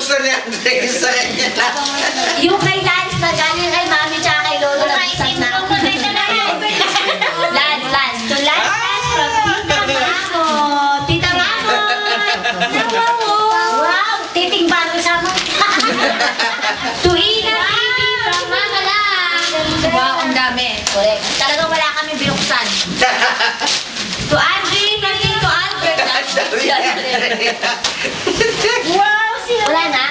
Binuksan niya sa kanya. Yung kay Lance na galing kay Mami tsaka kay Lolo na bisag na. Lance. To Lance from Tita Mamo. Wow, titing bago sama. To Ina TV from Mama Lang. Wow, ang dami. Correct. Talagang wala kami binuksan. To Andre, naging to Albert. Wow, sila. Wala na?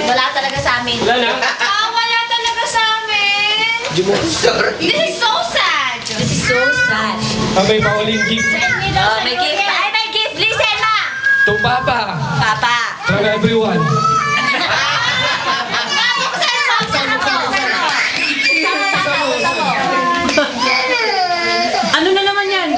Wala talaga sa amin. Wala na? Wala talaga sa amin. Sorry. This is so sad. This is so sad. May pauling gift. May gift. Ay, may gift. Listen, ma. To Papa. Papa. From everyone. Ano na naman yan?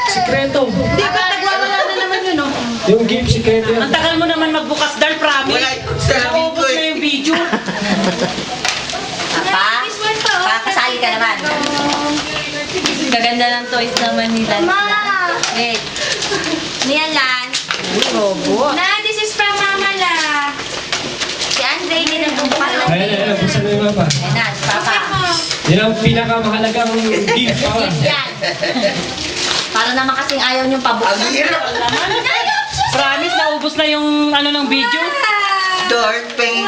Sikreto. Di ba nagwawala na naman yun, oh? Yung gift, sikreto yan. Ang tagal mo naman magbukas, Dar, promise. Wala. Sabi ko Naubos na yung video. Papa, kasali ka naman. Gaganda ng toys naman ni Lance. Wait. Niyan, Lance. Robo. Na, this is from Mama La. Si Andre, hindi nagbubukas ng Ayan, buksan mo yung mapa. Ayan na, si Papa. Yan ang pinakamahalagang gift. Papa. Gift yan. Para naman kasing ayaw niyong ang pabuksan. hirap. Promise, naubos na yung ano ng video. Dort, peng,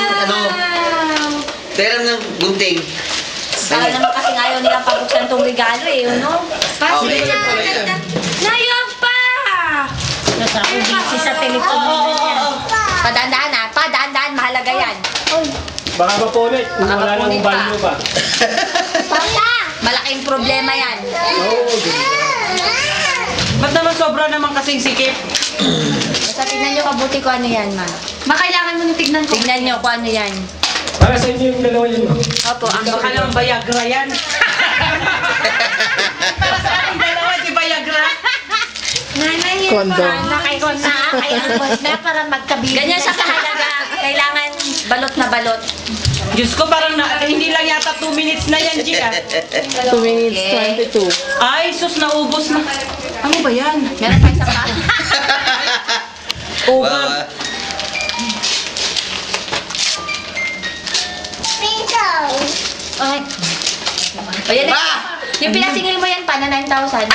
teram ng gunting. Para naman kasing ayaw nilang pabuksan tong regalo eh, ano? Okay. Nayog pa! Busy sa telepono na yan. Padaan-daan ha, padaan-daan, mahalaga yan. Baka mapunit. Kung Baka wala mapunit nang value pa. Papa! Malaking problema yan. Oo, Ba't naman sobra naman kasing sikip? Basta tignan nyo kabuti ko ano yan, ma. Makailangan mo nang tignan ko. Tignan nyo kung ano yan. para sa inyo yung dalawa yun. Opo, ang Baka naman Viagra yan. Para sa ating dalawa, di Viagra. Nanay yun pa. Nakaikon na, kailangan na para magkabili. Ganyan siya kahalaga. Kailangan balot na balot. Diyos ko, parang hindi lang yata 2 minutes na yan, Gia. 2 minutes, 22. Ay, sus, naubos na. Ano ba yan? Meron pa isa pa. Over. Ay. O yan, yung pinasingil mo yan pa na 9,000.